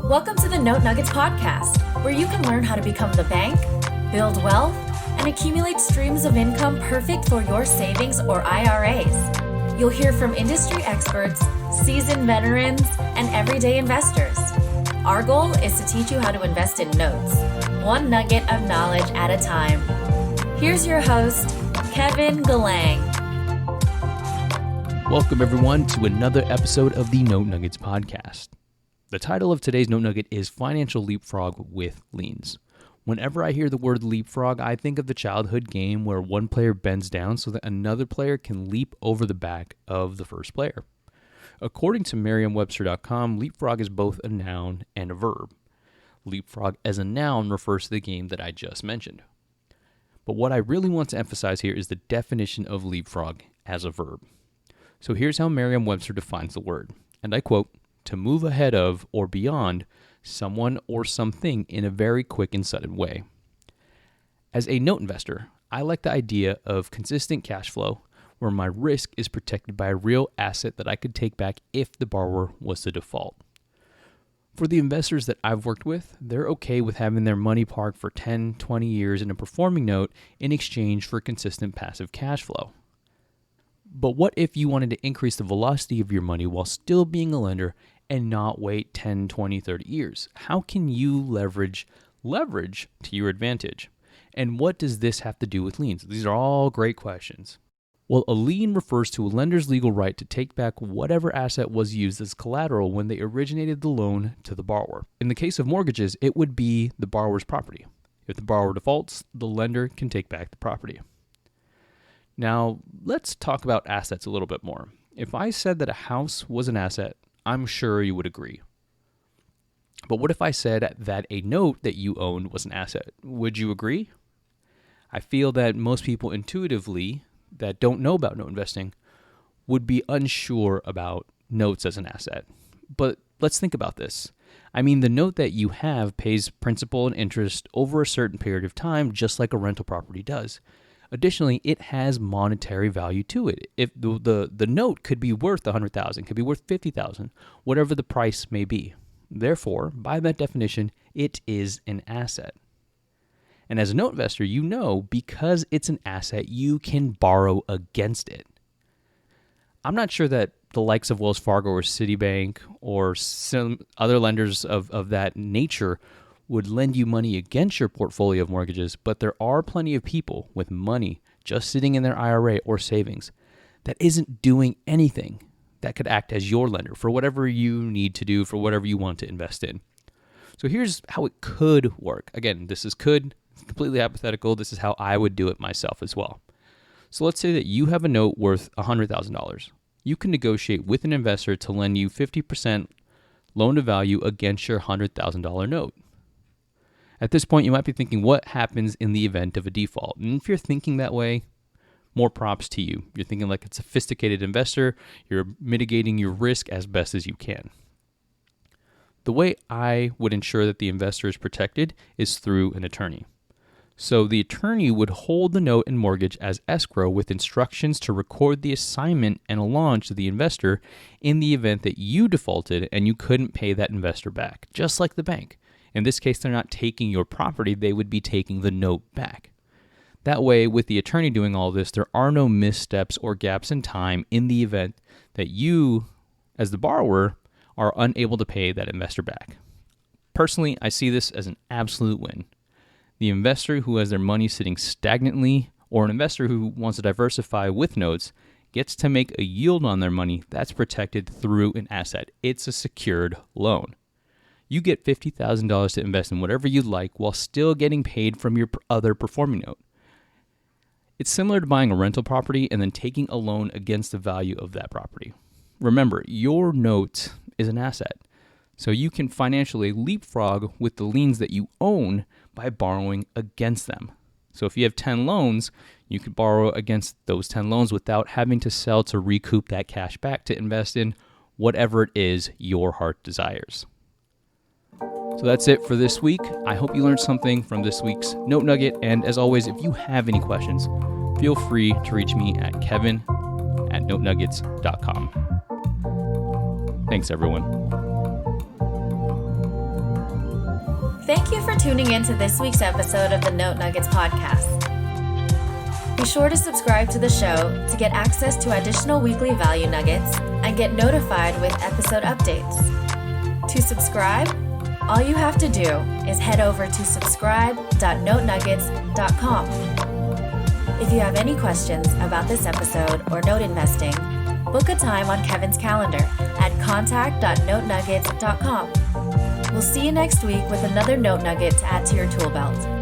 Welcome to the Note Nuggets podcast, where you can learn how to become the bank, build wealth, and accumulate streams of income perfect for your savings or IRAs. You'll hear from industry experts, seasoned veterans, and everyday investors. Our goal is to teach you how to invest in notes, one nugget of knowledge at a time. Here's your host, Kevin Galang. Welcome, everyone, to another episode of the Note Nuggets podcast. The title of today's Note Nugget is Financial Leapfrog with Liens. Whenever I hear the word leapfrog, I think of the childhood game where one player bends down so that another player can leap over the back of the first player. According to Merriam-Webster.com, leapfrog is both a noun and a verb. Leapfrog as a noun refers to the game that I just mentioned. But what I really want to emphasize here is the definition of leapfrog as a verb. So here's how Merriam-Webster defines the word, and I quote, "To move ahead of or beyond someone or something in a very quick and sudden way." As a note investor, I like the idea of consistent cash flow where my risk is protected by a real asset that I could take back if the borrower was to default. For the investors that I've worked with, they're okay with having their money parked for 10, 20 years in a performing note in exchange for consistent passive cash flow. But what if you wanted to increase the velocity of your money while still being a lender and not wait 10, 20, 30 years? How can you leverage to your advantage? And what does this have to do with liens? These are all great questions. Well, a lien refers to a lender's legal right to take back whatever asset was used as collateral when they originated the loan to the borrower. In the case of mortgages, it would be the borrower's property. If the borrower defaults, the lender can take back the property. Now, let's talk about assets a little bit more. If I said that a house was an asset, I'm sure you would agree. But what if I said that a note that you owned was an asset? Would you agree? I feel that most people intuitively that don't know about note investing would be unsure about notes as an asset. But let's think about this. I mean, the note that you have pays principal and interest over a certain period of time, just like a rental property does. Additionally, it has monetary value to it. If the note could be worth $100,000, could be worth $50,000, whatever the price may be. Therefore, by that definition, it is an asset. And as a note investor, you know because it's an asset, you can borrow against it. I'm not sure that the likes of Wells Fargo or Citibank or some other lenders of that nature would lend you money against your portfolio of mortgages, but there are plenty of people with money just sitting in their IRA or savings that isn't doing anything that could act as your lender for whatever you need to do, for whatever you want to invest in. So here's how it could work. Again, this is completely hypothetical. This is how I would do it myself as well. So let's say that you have a note worth $100,000. You can negotiate with an investor to lend you 50% loan to value against your $100,000 note. At this point, you might be thinking, what happens in the event of a default? And if you're thinking that way, more props to you. You're thinking like a sophisticated investor. You're mitigating your risk as best as you can. The way I would ensure that the investor is protected is through an attorney. So the attorney would hold the note and mortgage as escrow with instructions to record the assignment and allowance to the investor in the event that you defaulted and you couldn't pay that investor back, just like the bank. In this case, they're not taking your property, they would be taking the note back. That way, with the attorney doing all this, there are no missteps or gaps in time in the event that you, as the borrower, are unable to pay that investor back. Personally, I see this as an absolute win. The investor who has their money sitting stagnantly, or an investor who wants to diversify with notes, gets to make a yield on their money that's protected through an asset. It's a secured loan. You get $50,000 to invest in whatever you like while still getting paid from your other performing note. It's similar to buying a rental property and then taking a loan against the value of that property. Remember, your note is an asset, so you can financially leapfrog with the liens that you own by borrowing against them. So if you have 10 loans, you could borrow against those 10 loans without having to sell to recoup that cash back to invest in whatever it is your heart desires. So that's it for this week. I hope you learned something from this week's Note Nugget. And as always, if you have any questions, feel free to reach me at kevin@notenuggets.com. Thanks, everyone. Thank you for tuning in to this week's episode of the Note Nuggets podcast. Be sure to subscribe to the show to get access to additional weekly value nuggets and get notified with episode updates. To subscribe, all you have to do is head over to subscribe.notenuggets.com. If you have any questions about this episode or note investing, book a time on Kevin's calendar at contact.notenuggets.com. We'll see you next week with another note nugget to add to your tool belt.